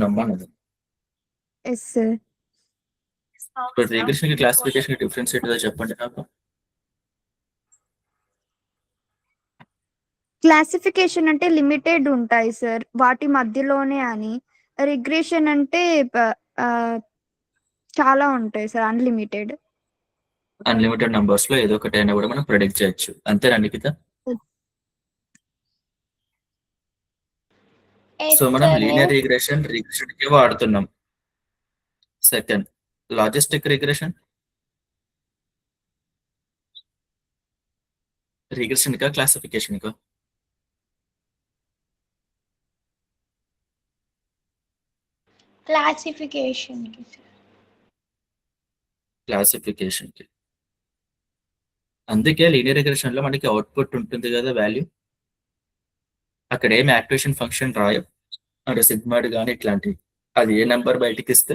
నమ్మను. Yes sir. ఇప్పుడు regression కి క్లాసిఫికేషన్ కి డిఫరెన్స్ ఏంటో చెప్పండి నాకు. క్లాసిఫికేషన్ అంటే లిమిటెడ్ ఉంటాయి సార్, వాటి మధ్యలోనే అని. రిగ్రెషన్ అంటే చాలా ఉంటాయి సార్, అన్లిమిటెడ్. అన్లిమిటెడ్ నంబర్స్ లో ఏదో ఒకటి అయినా కూడా మనం ప్రెడిక్ట్ చేయొచ్చు, అంతేనా నిఖిత? సో మనం లీనియర్ రిగ్రెషన్ కి వాడుతున్నాం. సెకండ్, లాజిస్టిక్ రిగ్రెషన్ కా క్లాసిఫికేషన్ కా? క్లాసిఫికేషన్ కి. అందుకే లీనియర్ రిగ్రెషన్ లో మనకి అవుట్పుట్ ఉంటుంది కదా, వాల్యూ. అక్కడ ఏం యాక్టివేషన్ ఫంక్షన్ రాయం, అంటే సిగ్మాడ్ కానీ ఇట్లాంటివి. అది ఏ నెంబర్ బయటికి ఇస్తే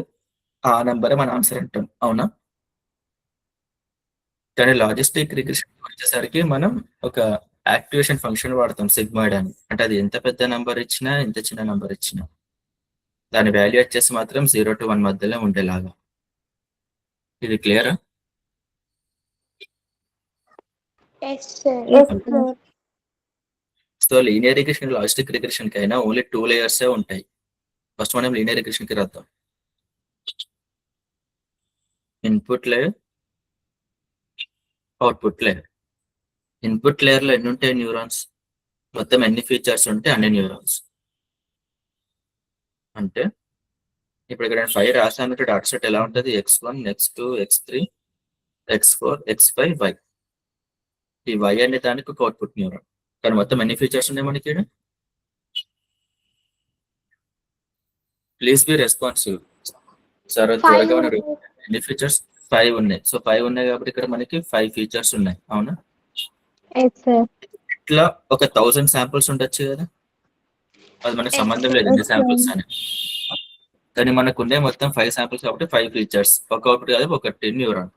ఆ నెంబరే మన ఆన్సర్ అంటాం, అవునా? కానీ లాజిస్టిక్ రిగ్రెషన్ వచ్చేసరికి మనం ఒక యాక్టివేషన్ ఫంక్షన్ వాడతాం, సిగ్మాడ్ అని. అంటే అది ఎంత పెద్ద నెంబర్ ఇచ్చినా ఎంత చిన్న నెంబర్ ఇచ్చినా దాని వాల్యూ వచ్చేసి మాత్రం 0 to 1 మధ్యలో ఉండేలాగా. ఇది క్లియరా? So linear regression logistic regression కైనా ఓన్లీ 2 లేయర్సే ఉంటాయి. ఫస్ట్ మనం లీనియర్ రిగ్రెషన్ కి రాద్దాం. Input layer, output layer. Input layer లో ఎన్ని ఉంటాయి న్యూరాన్స్? మొత్తం ఎన్ని ఫీచర్స్ ఉంటే అన్ని న్యూరాన్స్. అంటే ఇప్పుడు ఇక్కడ 5 రాసానంటే డాటా సెట్ ఎలా ఉంటుంది? x1, x2, x3, x4, x5, y. ఈ y అనే దానికి ఒక అవుట్పుట్ న్యూరాన్. కానీ మొత్తం ఎన్ని ఫీచర్స్ ఉన్నాయి మనకి ఇక్కడ? Please be responsive. సరే త్వరగా ఎన్ని ఫీచర్స్? 5 ఉన్నాయి. సో 5 ఉన్నాయి కాబట్టి ఇక్కడ మనకి 5 ఫీచర్స్ ఉన్నాయి, అవునా? ఇట్లా ఒక 1000 శాంపుల్స్ ఉండొచ్చు కదా, అది మనకు సంబంధం లేదు ఎన్ని శాంపుల్స్ అని. కానీ మనకు ఉండే మొత్తం 5 శాంపుల్స్ కాబట్టి 5 ఫీచర్స్, ఒకటి కాదు ఒకటి న్యూరాన్.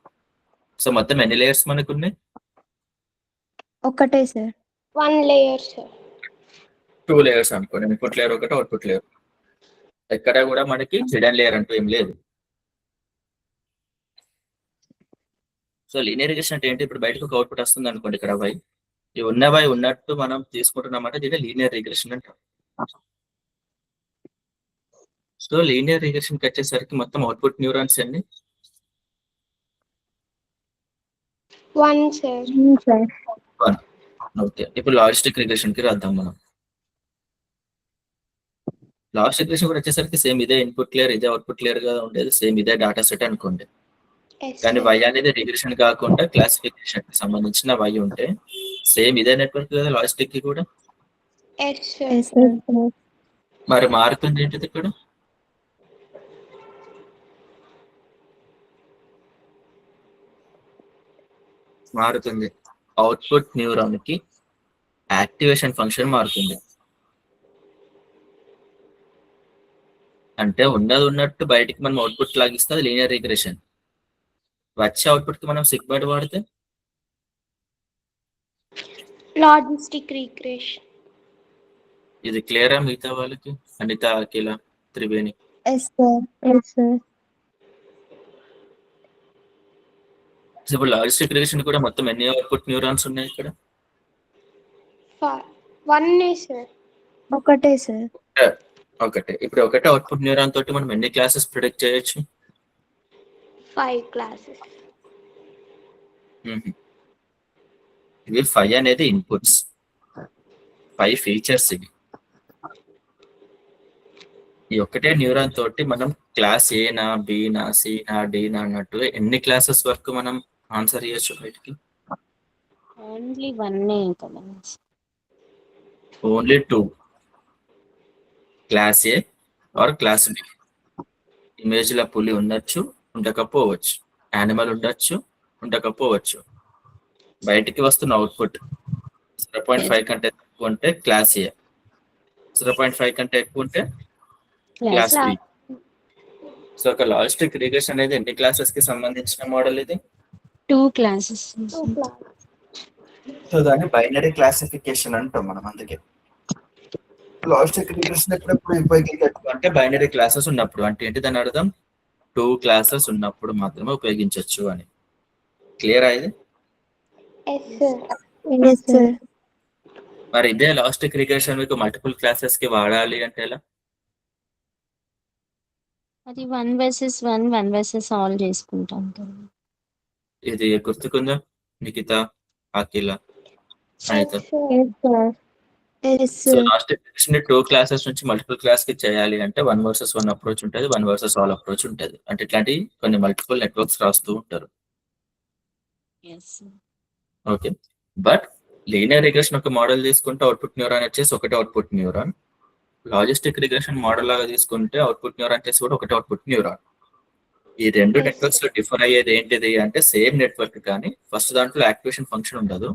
సో మొత్తం ఎన్ని లేయర్స్ మనకు ఉన్నాయి? ఒకటే సార్. 1 layer sir. 2 లేయర్స్ అనుకోండి. ఇన్పుట్ లేయర్ ఒకటి, అవుట్పుట్ లేయర్. ఎక్కడ కూడా మనకి హిడెన్ లేయర్ అంటూ ఏం లేదు. సో లీనియర్ రిగ్రెషన్ అంటే ఏంటి? ఇప్పుడు బయటకు ఒక అవుట్పుట్ వస్తుంది అనుకోండి, ఇక్కడ y. ఈ ఉన్నవై ఉన్నట్టు మనం తీసుకుంటున్నామంటే దీన్ని లీనియర్ రిగ్రెషన్ అంటాం. సో లీనియర్ రిగ్రెషన్ కి వచ్చేసరికి మొత్తం అవుట్పుట్ న్యూరాన్స్ ఎన్ని? 1 సార్. 1. ఓకే, ఇప్పుడు లాజిస్టిక్ రిగ్రెషన్ కి రాద్దాం మనం. లాజిస్టిక్ రిగ్రెషన్ కూడా వచ్చేసరికి సేమ్ ఇదే ఇన్పుట్ లేయర్, ఇదే అవుట్పుట్ లేయర్ గా ఉండేది, సేమ్ ఇదే డేటా సెట్ అనుకోండి. కానీ y అనేది రిగ్రెషన్ కాకుండా క్లాసిఫికేషన్ కి సంబంధించిన y ఉంటే సేమ్ ఇదే నెట్వర్క్ కదా లాజిస్టిక్ కి కూడా. మరి మారుతుంది ఏంటిది ఇక్కడ? మారుతుంది అవుట్పుట్ న్యూరాన్ కి యాక్టివేషన్ ఫంక్షన్ మారుతుంది. అంటే ఉన్నది ఉన్నట్టు బయటికి మనం అవుట్పుట్ లాగిస్తే అది లీనియర్ రిగ్రెషన్. వచ్చే అవుట్పుట్ కి మనం సిగ్మాడ్ వాడితే లాజిస్టిక్ రిగ్రెషన్. ఇది క్లియరా మిగతా వాళ్ళకి? అనిత, అఖిల, త్రివేణి? Yes sir. ఇప్పుడు లాజిస్టిక్ రిగ్రెషన్ కూడా మొత్తం ఎన్ని అవుట్పుట్ న్యూరాన్స్ ఉన్నాయి ఇక్కడ? 1 సార్. ఒకటే సార్. ఒకటే. ఇప్పుడు ఒకటే అవుట్పుట్ న్యూరాన్ తోటి మనం ఎన్ని క్లాసెస్ ప్రిడిక్ట్ చేయొచ్చు? 5 క్లాసెస్. ఇవి 5 అనేది ఇన్పుట్స్, 5 ఫీచర్స్ ఇవి. ఈ ఒక్కటే న్యూరాన్ తోటి మనం క్లాస్ ఏనా, బీనా, సీనా, డీనా అన్నట్టు ఎన్ని క్లాసెస్ వరకు మనం ఆన్సర్ చేయొచ్చు బయటికి? ఓన్లీ 1 కదా. Only 2. Class A or class B. Image లో పులి ఉండొచ్చు, ఉండకపోవచ్చు. యానిమల్ ఉండొచ్చు, ఉండకపోవచ్చు. బయటికి వస్తున్న అవుట్పుట్ 0.5 కంటే తక్కువ ఉంటే క్లాస్ ఏ, 0.5 కంటే ఎక్కువ ఉంటే క్లాస్ బి. సో ఒక లాజిస్టిక్ రిగ్రెషన్ అనేది ఎన్ని క్లాసెస్ కి సంబంధించిన మోడల్ ఇది? 2 క్లాసెస్. సో దాన్ని బైనరీ క్లాసిఫికేషన్ అంటాం మనం. అందుకే లాజిస్టిక్ రిగ్రెషన్ ఎప్పుడెప్పుడు ఉపయోగించవచ్చు అంటే బైనరీ క్లాసెస్ ఉన్నప్పుడు. అంటే ఏంటి దాని అర్థం? 2 క్లాసెస్ ఉన్నప్పుడు మాత్రమే ఉపయోగించవచ్చు అని. క్లియర్ ఇది? Yes sir. Yes sir. మరి ఇదే లాజిస్టిక్ రిగ్రెషన్ మీకు మల్టిపుల్ క్లాసెస్ కి వాడాలి అంటే ఎలా? అది 1 versus 1 1 versus ఆల్ చేసుకుంటాం కదా. ఇది గుర్తుకుందా Nikhitha, Akhila, yes Anitha? Sir. Yes so sir. Logistic regression 2 classes నుంచి మల్టిపుల్ క్లాస్ కి చేయాలి అంటే 1 versus 1 అప్రోచ్ ఉంటుంది, 1 versus ఆల్ అప్రోచ్ ఉంటుంది. అంటే ఇట్లాంటి కొన్ని మల్టిపుల్ నెట్వర్క్స్ రాస్తూ ఉంటారు. Yes okay, but linear regression ఒక మోడల్ తీసుకుంటే అవుట్పుట్ న్యూరాన్ వచ్చేసి ఒకటే output neuron. Logistic regression model లాగా తీసుకుంటే అవుట్పుట్ న్యూరాన్ వచ్చేసి కూడా ఒకటే అవుట్పుట్ న్యూరాన్. ఈ రెండు Yes, నెట్వర్క్స్ లో డిఫర్ అయ్యేది ఏంటిది అంటే సేమ్ నెట్వర్క్, కానీ ఫస్ట్ దాంట్లో యాక్టివేషన్ ఫంక్షన్ ఉండదు,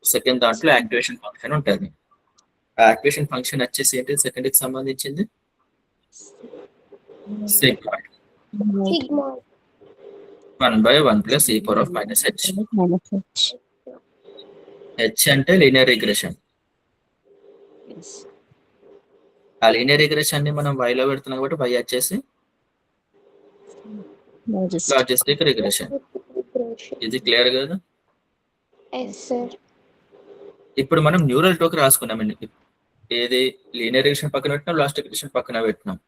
సెకండ్ దాంట్లో యాక్టివేషన్ ఫంక్షన్ ఉంటుంది. ఆ యాక్టివేషన్ ఫంక్షన్ వచ్చేసి ఏంటి సెకండ్ కి సంబంధించింది? Sigma sigma. 1/1 + e⁻⁻h. హెచ్ అంటే లీనియర్ రిగ్రెషన్. ఆ లీనియర్ రిగ్రెషన్ ని మనం y లో పెడుతున్నాం కాబట్టి y వచ్చేసి లాజిస్టిక్ రిగ్రెషన్. ఇది క్లియర్ కదా? Yes sir. ఇప్పుడు మనం న్యూరల్ టోక్ రాసుకున్నామండి. ఏది లీనియర్ రిగ్రెషన్ పక్కన పెట్టినాం, లాజిస్టిక్ రిగ్రెషన్ పక్కన పెట్టినాం.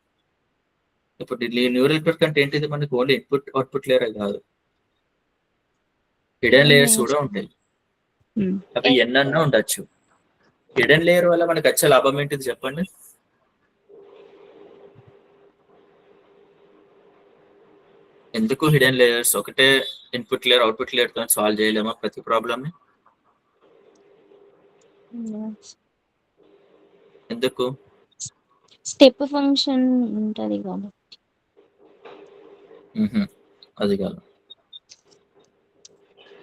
ఇప్పుడు న్యూరల్ టోక్ అంటే ఏంటిది? మనకి ఓన్లీ ఇన్పుట్ అవుట్పుట్ లేయర్ కాదు, హిడెన్ లేయర్స్ కూడా ఉంటాయి. అవి ఎన్నన్నా ఉండొచ్చు. హిడెన్ లేయర్ వల్ల మనకు వచ్చే లాభం ఏంటిది చెప్పండి? ఎందుకు హిడెన్ లేయర్స్? ఒకటే ఇన్పుట్ లేయర్ అవుట్పుట్ లేయర్ తో సాల్వ్ చేయలేమా ప్రతి ప్రాబ్లమ్ ని? ఎందుకు? స్టెప్ ఫంక్షన్ ఉంటది కాబట్టి. అది కాదు.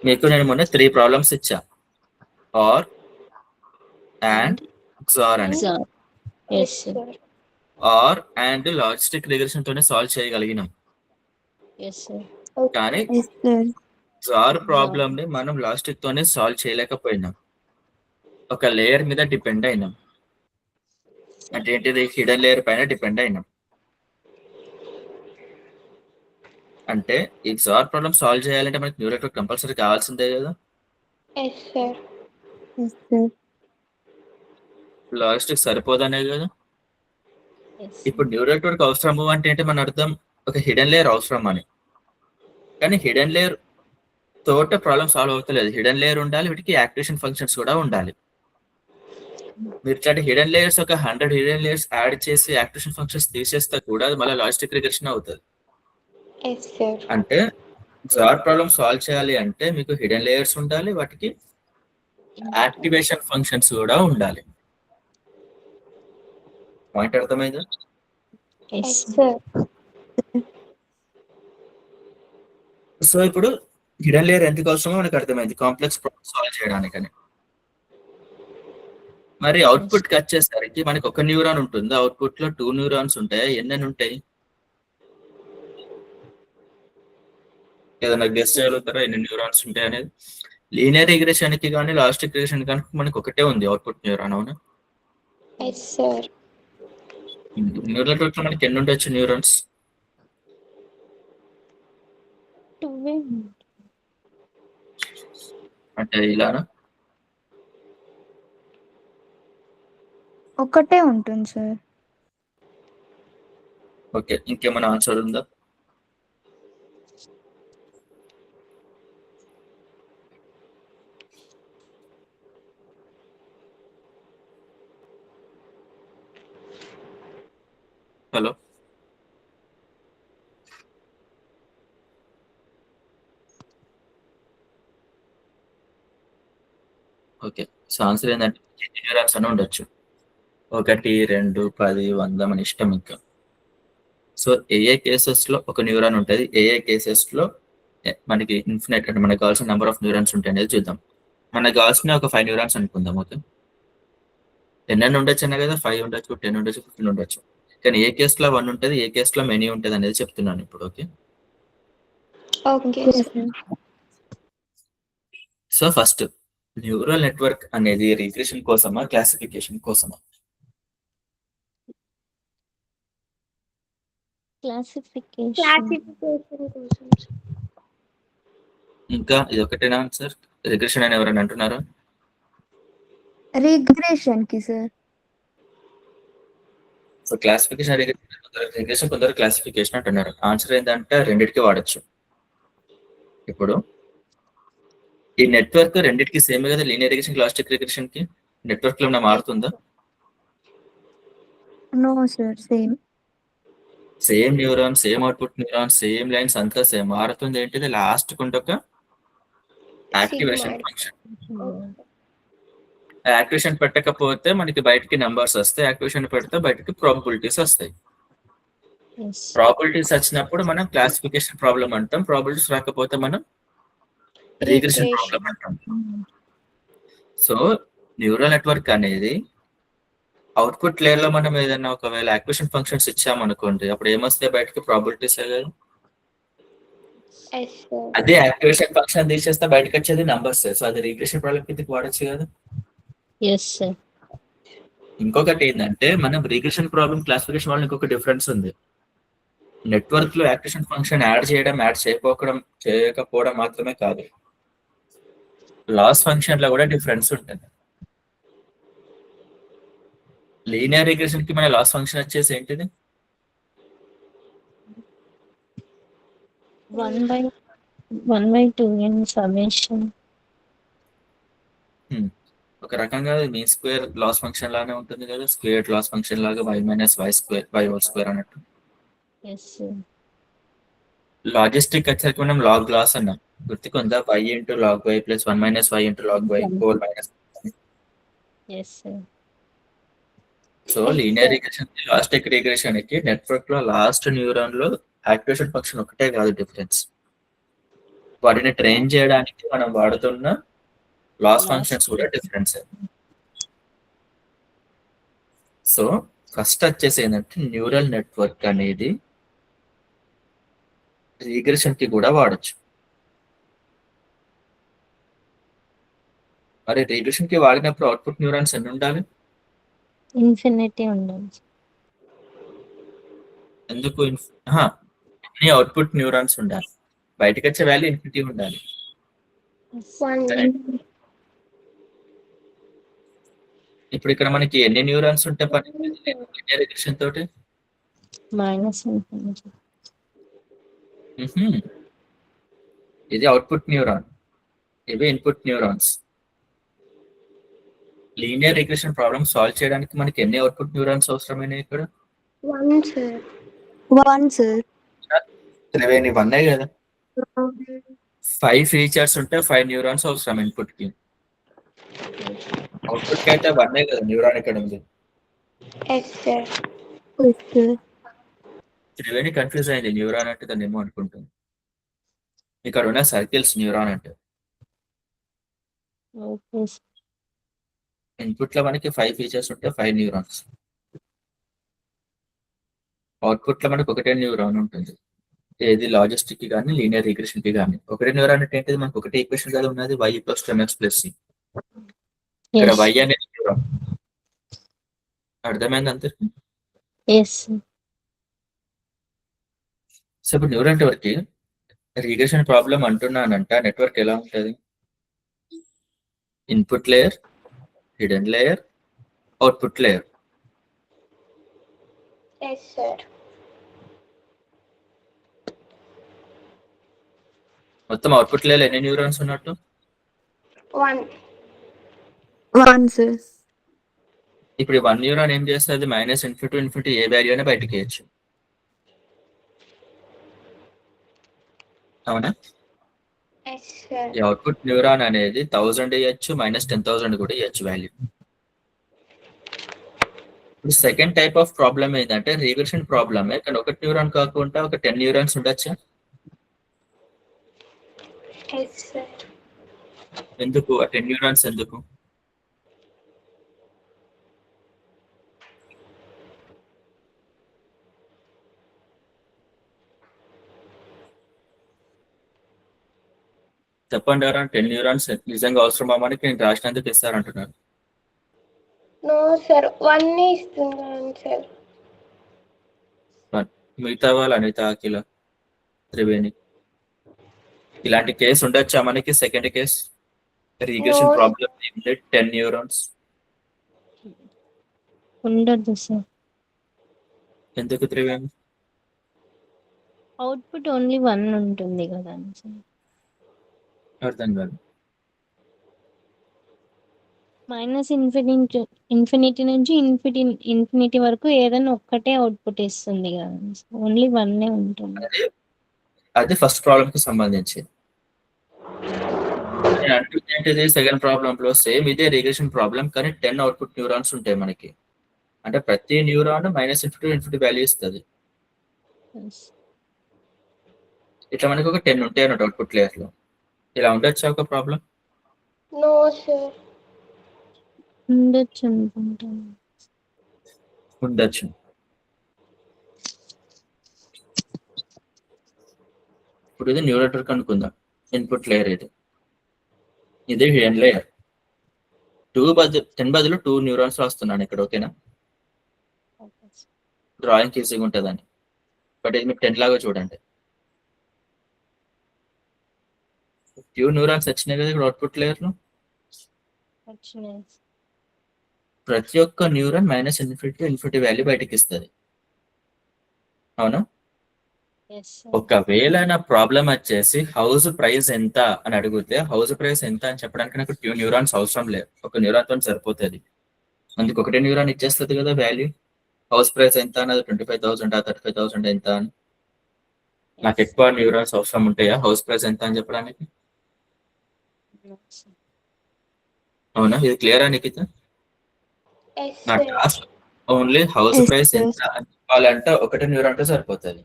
మీకు నేను మొన్న 3 ప్రాబ్లమ్స్ ఇచ్చా, ఆర్, అండ్, XOR అని. Yes sir. Or and logistic regression తోనే సాల్వ్ చేయగలిగినాం, ఎస్ సార్. కానీ ఎస్ సార్. XOR ప్రాబ్లమ్ ని మనం లాజిస్టిక్ తోనే సాల్వ్ చేయలేకపోయినాం. ఒక లేయర్ మీద డిపెండ్ అయినాం. అంటే ఏంటిది? హిడెన్ లేయర్ పైన డిపెండ్ అయినాం. అంటే ఈ XOR ప్రాబ్లమ్ సాల్వ్ చేయాలంటే మనకి న్యూరల్ నెట్వర్క్ కంపల్సరీ కావాల్సిందే కదా. Yes sir. Yes sir. Logistic సరిపోదనే కదా. ఇప్పుడు న్యూరల్ నెట్వర్క్ అవసరము అంటే ఏంటి మన అర్థం? ఒక హిడెన్ లేయర్ అవసరం అని. కానీ హిడెన్ లేయర్ తోట ప్రాబ్లమ్ సాల్వ్ అవుతలేదు. హిడెన్ లేయర్ ఉండాలి, వీటికి యాక్టివేషన్ ఫంక్షన్స్ కూడా ఉండాలి. మీరు ఇట్లాంటి హిడెన్ లేయర్స్ ఒక 100 హిడెన్ లేయర్స్ యాడ్ చేసి యాక్టివేషన్ ఫంక్షన్స్ తీసేస్తే కూడా అది మళ్ళీ లాజిస్టిక్ రిగ్రెషన్ అవుతుంది. Yes sir. అంటే XOR ప్రాబ్లమ్ సాల్వ్ చేయాలి అంటే మీకు హిడెన్ లేయర్స్ ఉండాలి, వాటికి యాక్టివేషన్ ఫంక్షన్స్ కూడా ఉండాలి. పాయింట్ అర్థమైందా? Yes sir. సో ఇప్పుడు హిడెన్ లేయర్ ఎందుకు అవసరమో మనకు అర్థమైంది, కాంప్లెక్స్ ప్రాబ్లమ్ సాల్వ్ చేయడానికని. మరి అవుట్పుట్ కి వచ్చేసరికి మనకి ఒక న్యూరాన్ ఉంటుంది, అవుట్పుట్ లో 2 న్యూరాన్స్ ఉంటాయా? ఎన్ని ఉంటాయి? ఏదైనా గెస్ చేయగలుగుతారా ఎన్ని న్యూరాన్స్ ఉంటాయి అనేది? లీనియర్ రిగ్రెషన్ కి కానీ లాజిస్టిక్ రిగ్రెషన్ కానీ మనకి ఒకటే ఉంది అవుట్పుట్ న్యూరాన్, అవునా? Yes sir. న్యూరల్ నెట్వర్క్ లో మనకి ఎన్ని ఉండొచ్చు న్యూరాన్స్? 2 అంటే ఇలానా? ఒకటే ఉంటుంది సార్. ఓకే, ఇంకేమైనా ఆన్సర్ ఉందా? Hello, okay. సో ఆన్సర్ ఏంటంటే న్యూరాన్స్ అని ఉండొచ్చు. 1, 2, 10, 100 మన ఇష్టం ఇంకా. సో ఏ కేసెస్ లో ఒక న్యూరాన్ ఉంటుంది, ఏ కేసెస్ లో మనకి ఇన్ఫినైట్ అంటే మనకు కావాల్సిన నెంబర్ ఆఫ్ న్యూరాన్స్ ఉంటాయి అనేది చూద్దాం. మనకు కావాల్సిన ఒక 5 న్యూరాన్స్ అనుకుందాం. ఓకే, ఎన్ని ఉండొచ్చు అన్నా కదా, 5 ఉండొచ్చు, 10 ఉండొచ్చు, 15 ఉండొచ్చు. కానీ ఏ కేస్ లో 1 ఉంటుంది, ఏ కేస్ లో మెనీ ఉంటుంది అనేది చెప్తున్నాను ఇప్పుడు. Okay, okay sir. So first neural network అనేది రిగ్రెషన్ కోసమా, క్లాసిఫికేషన్ కోసమా? Classification. క్లాసిఫికేషన్ కోసం ఇంకా ఇది ఒకటేనా ఆన్సర్? రిగ్రెషన్ అని ఎవరైనా అంటున్నారా? రిగ్రెషన్ కి సార్. సో క్లాసిఫికేషన్ రిగ్రెషన్ కొందరు క్లాసిఫికేషన్ అంటున్నారు. ఆన్సర్ ఏంటంటే రెండింటికి వాడచ్చు. ఇప్పుడు ఈ నెట్వర్క్ రెండింటికి సేమ్ కదా, లీనియర్ రిగ్రెషన్ లాజిస్టిక్ రిగ్రెషన్ కి నెట్వర్క్ లో ఏమైనా మారుతుందా? No sir, same. Same neuron, same output neuron, same lines అంతా సేమ్. మారుతుంది ఏంటిది? లాస్ట్ కుండొక యాక్టివేషన్ ఫంక్షన్. యాక్టివేషన్ పెట్టకపోతే మనకి బయటికి నెంబర్స్ వస్తాయి, యాక్టివేషన్ పెడితే బయటికి ప్రాబబిలిటీస్ వస్తాయి. Yes. ప్రాబబిలిటీస్ వచ్చినప్పుడు మనం క్లాసిఫికేషన్ ప్రాబ్లం అంటాం, ప్రాబబిలిటీస్ రాకపోతే మనం రిగ్రెషన్ ప్రాబ్లం అంటాం. సో న్యూరల్ నెట్వర్క్ అనేది అవుట్పుట్ లేయర్ లో మనం ఏదైనా ఒకవేళ యాక్టివేషన్ ఫంక్షన్స్ ఇచ్చామనుకోండి, అప్పుడు ఏమొస్తాయి బయటకి? ప్రాబబిలిటీస్ కదా. Yes sir. అదే యాక్టివేషన్ ఫంక్షన్ తీసేస్తే బయటకు వచ్చేది నంబర్స్. సో అది రిగ్రెషన్ ప్రాబ్లం కిందకి వాడచ్చు కదా. Yes, sir. ఇంకొకటి ఏంటంటే మనం రిగ్రెషన్ ప్రాబ్లం క్లాసిఫికేషన్ వల్ల ఇంకొక డిఫరెన్స్ ఉంది. నెట్వర్క్ లో యాక్టివేషన్ ఫంక్షన్ యాడ్ చేయడం, యాడ్ చేయకపోవడం మాత్రమే కాదు, లాస్ ఫంక్షన్ లో కూడా డిఫరెన్స్ ఉంటుంది. లీనియర్ రిగ్రెషన్ కి మన లాస్ ఫంక్షన్ వచ్చేసి ఏంటిది? 1/2 in summation. ఒక రకంగా మీన్ స్క్వేర్ లాస్ ఫంక్షన్ లానే ఉంటుంది కదా, స్క్వేర్ లాస్ ఫంక్షన్ లాగా y minus y square y whole square అన్నట్టు. Yes, sir. లాజిస్టిక్ వచ్చేసరికి మనం లాగ్ లాస్ అన్నాం, గుర్తుకుందా? y into log y plus 1 minus y into log y whole minus. Yes, sir. So linear regression కి logistic regression కి network లో last neuron లో activation function ఒకటే కాదు డిఫరెన్స్, వాటిని ట్రైన్ చేయడానికి మనం వాడుతున్న లాస్ ఫంక్షన్స్ కూడా డిఫరెన్స్. సో ఫస్ట్ వచ్చేసి ఏంటంటే న్యూరల్ నెట్వర్క్ అనేది రిగ్రెషన్ కి కూడా వాడచ్చు. మరి రిగ్రెషన్ కి వాడినప్పుడు అవుట్పుట్ న్యూరాన్స్ ఎన్ని ఉండాలి? Infinity ఉండాలి. ఎందుకు? ఎన్ని అవుట్పుట్ న్యూరాన్స్ ఉండాలి, బయటకు వచ్చే వాల్యూ ఇన్ఫినిటీ ఉండాలి. ఇప్పుడు ఇక్కడ మనకి ఎన్ని న్యూరాన్స్ ఉంటే పని లీనియర్ రిగ్రెషన్ తోటి? -infinity. ఇది అవుట్పుట్ న్యూరాన్, ఇవి input neurons. Linear regression problem solve చేయడానికి మనకి ఎన్ని అవుట్పుట్ న్యూరాన్స్ అవసరమైనాయి ఇక్కడ? 1 సార్. 1 సార్. త్రివేణి 1 కదా. 5 ఫీచర్స్ ఉంటే 5 న్యూరాన్స్ అవసరం ఇన్పుట్ కి. అవుట్పుట్ కి అయితే 1 కదా న్యూరాన్ ఇక్కడ ఉంది. Yes sir. త్రివేణి కన్ఫ్యూజ్ అయింది, న్యూరాన్ అంటే దాన్ని ఏమో అనుకుంటుంది. ఇక్కడ ఉన్న సర్కిల్స్ న్యూరాన్ అంటే. Okay, sir. ఇన్పుట్ లో మనకి 5 ఫీచర్స్ ఉంటే 5 న్యూరాన్స్, అవుట్పుట్ లో మనకి ఒకటే న్యూరాన్ ఉంటుంది. ఏది లాజిస్టిక్ కి కానీ లీనియర్ రిగ్రెషన్ కి కానీ ఒకటే న్యూరాన్ అంటే ఏంటిది? మనకు ఒకటే ఈక్వేషన్ కదా ఉన్నది, y + 10x + c. ఇక్కడ Yes. y అనేది న్యూరాన్. అర్థమైంది అందరికి? Yes, sir. సో ఇప్పుడు న్యూరల్ నెట్వర్క్ కి రిగ్రెషన్ ప్రాబ్లం అంటున్నానంట, నెట్వర్క్ ఎలా ఉంటుంది? Input layer, hidden layer, output layer. Yes sir. మొత్తం అవుట్పుట్ లేయర్ ఎన్ని న్యూరాన్స్ ఉన్నట్టు? 1. 1 సార్. ఇప్పుడు 1 న్యూరాన్ ఏం చేస్తుంది? -∞ ఏ వాల్యూ అయినా బయటకి వేయచ్చు, అవునా? Yes sir. ఈ అవుట్పుట్ న్యూరాన్ అనేది 1000 ఇవ్వచ్చు, -10,000 కూడా ఇవ్వచ్చు వాల్యూ. ఇప్పుడు సెకండ్ టైప్ ఆఫ్ ప్రాబ్లమ్ ఏంటంటే రిగ్రెషన్ ప్రాబ్లమే, కానీ ఒక న్యూరాన్ కాకుండా ఒక 10 న్యూరాన్స్ ఉండొచ్చా? Yes sir. ఎందుకు ఆ 10 న్యూరాన్స్ ఎందుకు? చెప్పండి ఎవరైనా 10 న్యూరాన్స్ నిజంగా అవసరమా మనకి? నేను రాసినందుకు ఇస్తారంటున్నారు. నో సార్, 1 ఇస్తున్నాను సార్. మిగతా వాళ్ళు అనిత, అఖిల, త్రివేణి ఇలాంటి కేసు ఉండొచ్చా మనకి? Second case regression No. Problem 10 neurons. ఉండదు సార్. ఎందుకు త్రివేణి? అవుట్పుట్ ఓన్లీ 1 ఉంటుంది కదా సార్. అర్థం కాదు. -ఇన్ఫినిటీ నుంచి ఇన్ఫినిటీ వరకు ఏదైనా ఒక్కటే అవుట్పుట్ ఇస్తుంది కదా, ఓన్లీ 1 ఉంటుంది. అది ఫస్ట్ ప్రాబ్లమ్ కి సంబంధించి. నేను అంటుంది ఏంటిది, సెకండ్ ప్రాబ్లమ్ లో సేమ్ ఇదే రిగ్రెషన్ ప్రాబ్లం, కానీ 10 అవుట్పుట్ న్యూరాన్స్ ఉంటాయి మనకి. అంటే ప్రతి న్యూరాన్ -ఇన్ఫినిటీ వాల్యూ ఇస్తుంది. Yes. ఇట్లా మనకి ఒక 10 ఉంటాయి అన్నట్టు అవుట్పుట్ లేయర్ లో. ఇలా ఉండొచ్చా ఒక ప్రాబ్లం? No, sir. ఉండొచ్చు అనుకుంటాను. ఉండొచ్చు. ఇప్పుడు ఇది న్యూరల్ నెట్వర్క్ అనుకుందాం. ఇన్పుట్ లేయర్ ఇది హిడెన్ లేయర్. 10 బదులు 2 న్యూరాన్స్ రాస్తున్నాను ఇక్కడ, ఓకేనా? డ్రాయింగ్ ఈజీగా ఉంటుందని. బట్ ఇది మీకు 10 లాగా చూడండి. 2 న్యూరాన్స్ వచ్చినాయి కదా ఇక్కడ అవుట్పుట్ లేయర్ లో. వచ్చినాయి. ప్రతి ఒక్క న్యూరాన్ -ఇన్ఫినిటీ వాల్యూ బయటకి ఇస్తుంది, అవునా? Yes, sir. ఒకవేళ నా ప్రాబ్లం వచ్చేసి హౌస్ ప్రైస్ ఎంత అని అడిగితే, హౌస్ ప్రైస్ ఎంత అని చెప్పడానికి నాకు 2 న్యూరాన్స్ అవసరం లేదు, ఒక న్యూరాన్ తో సరిపోతుంది. అందుకు ఒకటే న్యూరాన్ ఇచ్చేస్తుంది కదా వాల్యూ. హౌస్ ప్రైస్ ఎంత అన్నది 25,000 35,000 ఎంత అని. నాకు ఎక్కువ న్యూరాన్స్ అవసరం ఉంటాయా హౌస్ ప్రైస్ ఎంత అని చెప్పడానికి? No, sir. అవునా? ఇది క్లియరా నిఖిత? Yes, నా sir. Task only house Yes, price sir. ఎంత అని చెప్పాలంటే ఒకటే న్యూరాన్ తో సరిపోతుంది.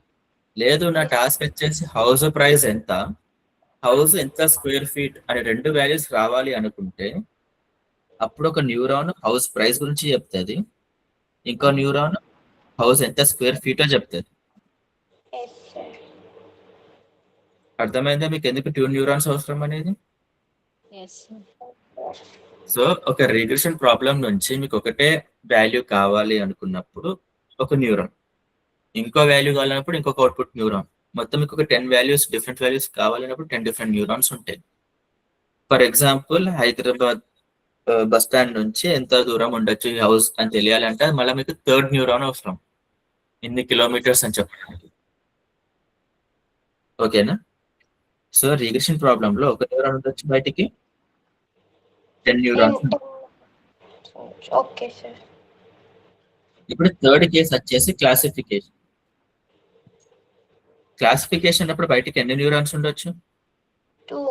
లేదు నా టాస్క్ వచ్చేసి హౌస్ ప్రైస్ ఎంత, హౌస్ ఎంత స్క్వేర్ ఫీట్ అని 2 వాల్యూస్ రావాలి అనుకుంటే, అప్పుడు ఒక న్యూరాన్ హౌస్ ప్రైస్ గురించి చెప్తుంది, ఇంకో న్యూరాన్ హౌస్ ఎంత స్క్వేర్ ఫీటో చెప్తుంది. Yes, sir. అర్థమైందా మీకు ఎందుకు 2 న్యూరాన్స్ అవసరం అనేది? Yes, sir. సో ఒక రిగ్రెషన్ ప్రాబ్లం నుంచి మీకు ఒకటే వాల్యూ కావాలి అనుకున్నప్పుడు ఒక న్యూరాన్, ఇంకో వాల్యూ కావాలన్నప్పుడు ఇంకొక అవుట్పుట్ న్యూరాన్, మొత్తం మీకు ఒక 10 వాల్యూస్ డిఫరెంట్ వాల్యూస్ కావాలన్నప్పుడు 10 డిఫరెంట్ న్యూరాన్స్ ఉంటాయి. For example Hyderabad bus stand నుంచి ఎంత దూరం ఉండొచ్చు ఈ హౌస్ అని తెలియాలంటే మళ్ళీ మీకు 3rd న్యూరాన్ అవసరం, ఇన్ని కిలోమీటర్స్ అని చెప్పడానికి, ఓకేనా? సో రిగ్రెషన్ ప్రాబ్లం లో ఒక న్యూరాన్ ఉండొచ్చు, బయటికి 10 న్యూరాన్స్. Okay, sir. ఇప్పుడు 3rd కేసు వచ్చేసి క్లాసిఫికేషన్. క్లాసిఫికేషన్ అప్పుడు బయటికి ఎన్ని న్యూరాన్స్ ఉండొచ్చు? 2.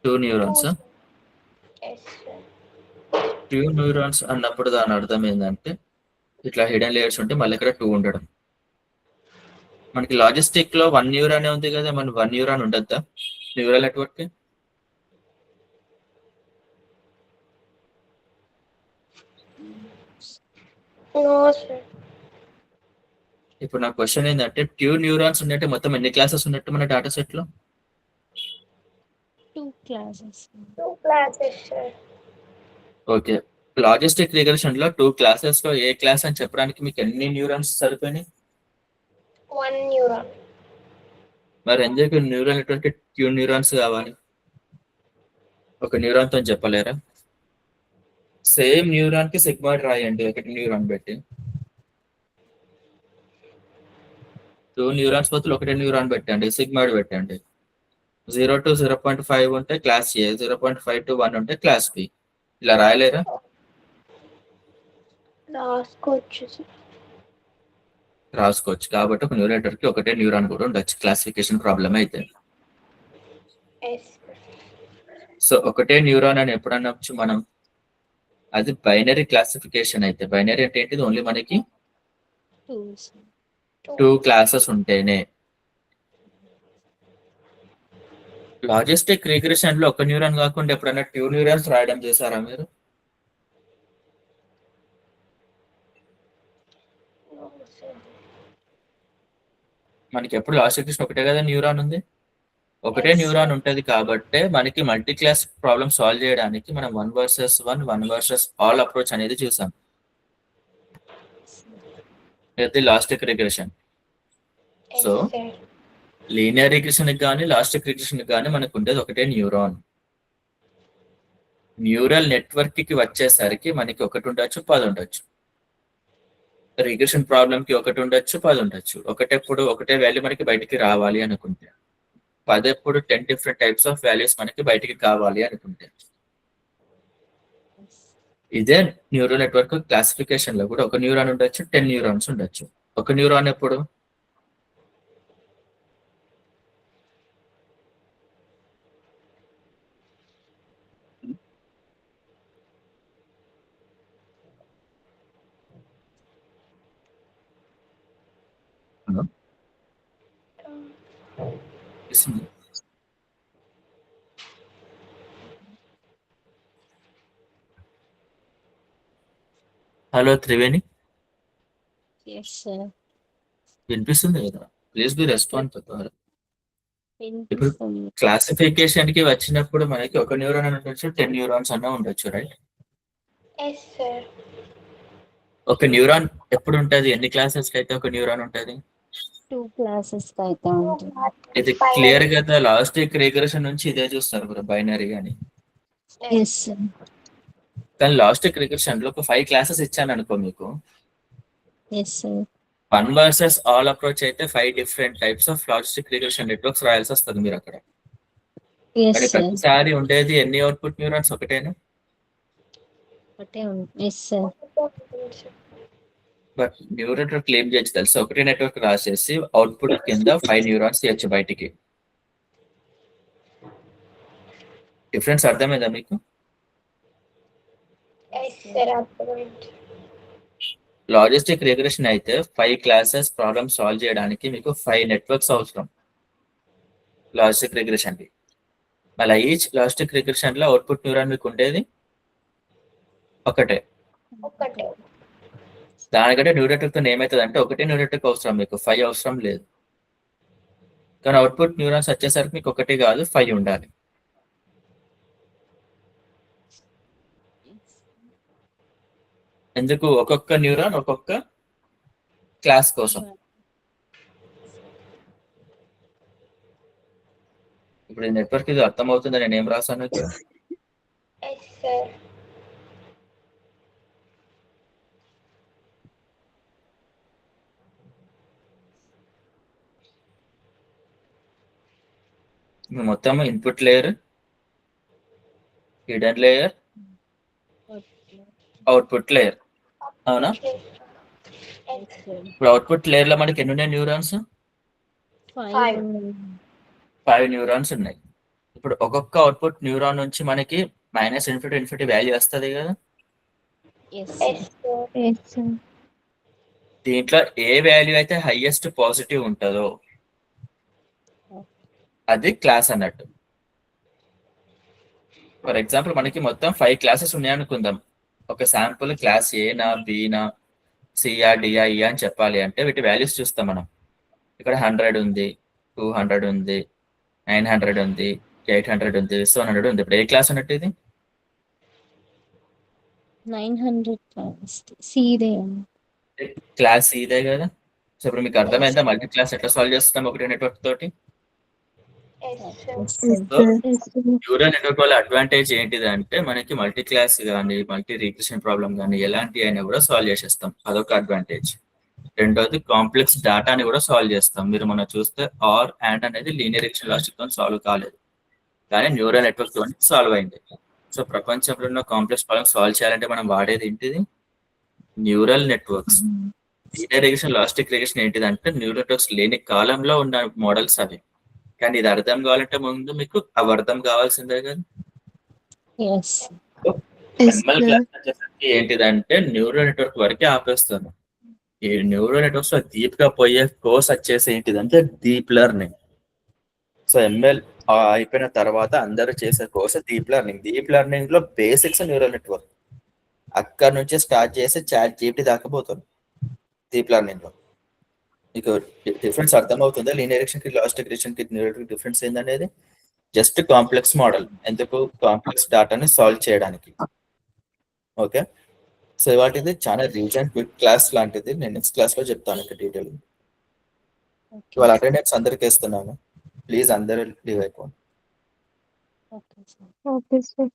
2 న్యూరాన్స్. Yes, sir. 2 న్యూరాన్స్ అన్నప్పుడు దాని అర్థం ఏంటంటే, ఇట్లా హిడెన్ లేయర్స్ ఉంటే మళ్ళీ ఇక్కడ 2 ఉండడం. మనకి లాజిస్టిక్ లో 1 న్యూరాన్ ఉంది కదా, మన 1 న్యూరాన్ ఉండద్దా న్యూరల్ నెట్వర్క్? No, sir. ఇప్పుడు నా క్వశ్చన్ ఏంటంటే 2 న్యూరాన్స్ ఉన్నట్టే మొత్తం ఎన్ని క్లాసెస్ ఉన్నట్టు మన డేటా సెట్ లో? 2 classes. 2 classes, sir. Okay, logistic regression లో 2 క్లాసెస్ లో ఏ క్లాస్ అని చెప్పడానికి మీకు ఎన్ని న్యూరాన్స్ సరిపోయినాయి? 1 neuron. మరి ఎందుకు న్యూరల్ నెట్వర్క్ 2 న్యూరాన్స్ కావాలి? ఒక న్యూరాన్ తో చెప్పలేరా? సేమ్ న్యూరాన్ కి సిగ్మాయిడ్ రాయండి, ఒకటి న్యూరాన్ పెట్టి. 2 న్యూరాన్స్ బదులు ఒకటే న్యూరాన్ పెట్టండి, సిగ్మాయిడ్ పెట్టండి. 0 to 0.5 ఉంటే క్లాస్ ఏ, 0.5 to 1 ఉంటే క్లాస్ బి. ఇలా రాయలేరా? రాసుకోవచ్చు, sir. రాసుకోవచ్చు. కాబట్టి ఒక న్యూరల్ నెట్వర్క్ కి ఒకటే న్యూరాన్ కూడా ఉండొచ్చు క్లాసిఫికేషన్ ప్రాబ్లం అయితే. Yes, sir. సో ఒకటే న్యూరాన్ అని ఎప్పుడు అనొచ్చు మనం? అది బైనరీ క్లాసిఫికేషన్ అయితే. బైనరీ అంటే ఏంటిది? ఓన్లీ మనకి 2, sir. 2 క్లాసెస్ ఉంటేనే. లాజిస్టిక్ రిగ్రెషన్ లో ఒక న్యూరాన్ కాకుండా ఎప్పుడైనా 2 న్యూరాన్స్ రాయడం చేశారా మీరు? No, sir. మనకి ఎప్పుడు లాజిస్టిక్ ఒకటే కదా న్యూరాన్ ఉంది, ఒకటే Yes, న్యూరాన్ ఉంటది కాబట్టి మనకి మల్టీ క్లాస్ ప్రాబ్లమ్ సాల్వ్ చేయడానికి మనం 1 versus 1 1 versus all అప్రోచ్ అనేది చూసాం. అయితే logistic regression. Yes, So, sir. Linear regression కానీ లాజిస్టిక్ రిగ్రెషన్ కానీ మనకు ఉండేది ఒకటే న్యూరాన్. న్యూరల్ నెట్వర్క్ కి వచ్చేసరికి మనకి ఒకటి ఉండొచ్చు, 10 ఉండొచ్చు. రిగ్రెషన్ ప్రాబ్లమ్ కి ఒకటి ఉండొచ్చు, 10 ఉండొచ్చు. ఒకటెప్పుడు ఒకటే వాల్యూ మనకి బయటికి రావాలి అనుకుంటే, 10 ఎప్పుడు 10 డిఫరెంట్ టైప్స్ ఆఫ్ వాల్యూస్ మనకి బయటికి కావాలి అనుకుంటే. ఇదే న్యూరల్ నెట్వర్క్ క్లాసిఫికేషన్ లో కూడా ఒక న్యూరాన్ ఉండొచ్చు, 10 న్యూరాన్స్ ఉండొచ్చు. ఒక న్యూరాన్ ఎప్పుడు హలో త్రివేణి, ఎస్ సార్, వినిపిస్తుంది కదా? Please be response. వినిపిస్తుంది. క్లాసిఫికేషన్ కి వచ్చినప్పుడు మనకి ఒక న్యూరాన్ ఉండొచ్చు, 10 న్యూరాన్స్ అన్న ఉండొచ్చు, రైట్? Yes, sir. ఒక న్యూరాన్ ఎప్పుడు ఉంటది? ఎన్ని క్లాసెస్ కి అయితే ఒక న్యూరాన్ ఉంటది? 2 క్లాసెస్ కి అయితే ఉంటుంది. ఇది క్లియర్ కదా? లాజిస్టిక్ రిగ్రెషన్ నుంచి ఇదే చూస్తారు మీరు, బైనరీ అని. Yes sir. కానీ లాజిస్టిక్ రిగ్రెషన్ లో ఒక 5 క్లాసెస్ ఇచ్చాను అనుకో మీకు, yes sir. 1 versus all approach అయితే 5 different types of logistic regression networks రాయాల్సి వస్తుంది మీరు అక్కడ. ఎస్ కానీ సార్. ప్రతిసారి ఉండేది ఎన్ని అవుట్పుట్ న్యూరాన్స్? ఒకటేనా? ఒకటే ఉంది. Yes sir. But neural network claim చేయొచ్చు తెలుసు, ఒకటే నెట్వర్క్ రాసేసి అవుట్పుట్ కింద 5 న్యూరాన్స్ తీయచ్చు బయటికి. డిఫరెన్స్ అర్థమైందా మీకు? Yes, sir. Absolutely. Logistic regression అయితే 5 క్లాసెస్ ప్రాబ్లమ్ సాల్వ్ చేయడానికి మీకు 5 నెట్వర్క్స్ అవసరం లాజిస్టిక్ రిగ్రెషన్ కి. మళ్ళీ ఈచ్ లాజిస్టిక్ రిగ్రెషన్ లో అవుట్పుట్ న్యూరాన్ మీకు ఉండేది ఒకటే. ఒకటే. దానికంటే న్యూరల్ నెట్వర్క్ తో ఏమవుతుంది అంటే ఒకటే న్యూరల్ నెట్వర్క్ అవసరం, మీకు 5 అవసరం లేదు. కానీ అవుట్పుట్ న్యూరాన్స్ వచ్చేసరికి మీకు ఒకటి కాదు, 5 ఉండాలి. ఎందుకు? ఒక్కొక్క న్యూరాన్ ఒక్కొక్క క్లాస్ కోసం. ఇప్పుడు ఈ నెట్వర్క్ ఇది అర్థమవుతుందని నేను ఏం రాశాను ఇక్కడ? Yes, sir. మొత్తం input layer, hidden layer, output layer, అవునా? Yes, sir. ఇప్పుడు అవుట్పుట్ లేయర్ లో మనకి ఎన్ని ఉన్నాయి న్యూరాన్స్? 5. 5 న్యూరాన్స్ ఉన్నాయి. ఇప్పుడు ఒక్కొక్క అవుట్పుట్ న్యూరాన్ నుంచి మనకి -∞ వాల్యూ వస్తుంది కదా. Yes, sir. దీంట్లో ఏ వాల్యూ అయితే హైయెస్ట్ పాజిటివ్ ఉంటుందో అది క్లాస్ అన్నట్టు. ఫర్ ఎగ్జాంపుల్ మనకి మొత్తం 5 క్లాసెస్ ఉన్నాయనుకుందాం. ఒక శాంపుల్ క్లాస్ ఏనా, బీనా, సియా, డియా, ఈ అని చెప్పాలి అంటే వీటి వాల్యూస్ చూస్తాం మనం. ఇక్కడ 100 ఉంది, 200 ఉంది, 900 ఉంది, 800 ఉంది, 700 ఉంది. ఇప్పుడు ఏ క్లాస్ అన్నట్టు ఇది? 900 సీదే క్లాస్ ఇదే కదా. సో ఇప్పుడు మీకు అర్థమైందా మల్టీ క్లాస్ ఎట్లా సాల్వ్ చేస్తాం ఒకటి నెట్వర్క్ తోటి? Yes, sir. న్యూరల్ నెట్వర్క్ వల్ల అడ్వాంటేజ్ ఏంటిది అంటే మనకి మల్టీ క్లాస్ కానీ మల్టీ రిగ్రెషన్ ప్రాబ్లం కానీ ఎలాంటి అయినా కూడా సాల్వ్ చేసేస్తాం, అదొక అడ్వాంటేజ్. రెండోది కాంప్లెక్స్ డేటాని కూడా సాల్వ్ చేస్తాం. మీరు మనం చూస్తే ఆర్ అండ్ అనేది లీనియర్ రిగ్రెషన్ లాజిక్ తో సాల్వ్ కాలేదు, కానీ న్యూరల్ నెట్వర్క్ తో సాల్వ్ అయింది. సో ప్రపంచంలో ఉన్న కాంప్లెక్స్ ప్రాబ్లమ్ సాల్వ్ చేయాలంటే మనం వాడేది ఏంటిది? Neural networks. Linear regression logistic regression ఏంటిదంటే న్యూరల్ నెట్వర్క్స్ లేని కాలంలో ఉన్న మోడల్స్ అవి. కానీ ఇది అర్థం కావాలంటే ముందు మీకు అవి అర్థం కావాల్సిందే కదా. ఎస్ ML క్లాస్ వచ్చేసరికి ఏంటిదంటే న్యూరల్ నెట్వర్క్ వరకే ఆపేస్తాను. ఈ న్యూరల్ నెట్వర్క్స్ లో డీప్ గా పోయే కోర్స్ వచ్చేసి ఏంటిదంటే డీప్ లెర్నింగ్. సో ML అయిపోయిన తర్వాత అందరూ చేసే course deep learning. Deep learning లో బేసిక్స్ న్యూరల్ నెట్వర్క్, అక్కడ నుంచి స్టార్ట్ చేసి చాట్ జీపీటీ దాకా పోతాను డీప్ లెర్నింగ్ లో. మీకు డిఫరెన్స్ అర్థమవుతుందా? లీనియర్ రిగ్రెషన్ కి లాజిస్టిక్ రిగ్రెషన్ కి న్యూరల్ డిఫరెన్స్ ఏందనేది? జస్ట్ కాంప్లెక్స్ మోడల్, ఎందుకు? కాంప్లెక్స్ డేటాని సాల్వ్ చేయడానికి. ఓకే, సో వాటిది చాలా రీజన్ క్విక్ క్లాస్ లాంటిది. నేను నెక్స్ట్ క్లాస్ లో చెప్తాను ఇంకా డీటెయిల్. ఓకే ఇవాళ అటెండెన్స్ అందరికి ఇస్తున్నాను. ప్లీజ్ అందరూ లీవ్ అయిపోండి. Okay sir. Okay sir.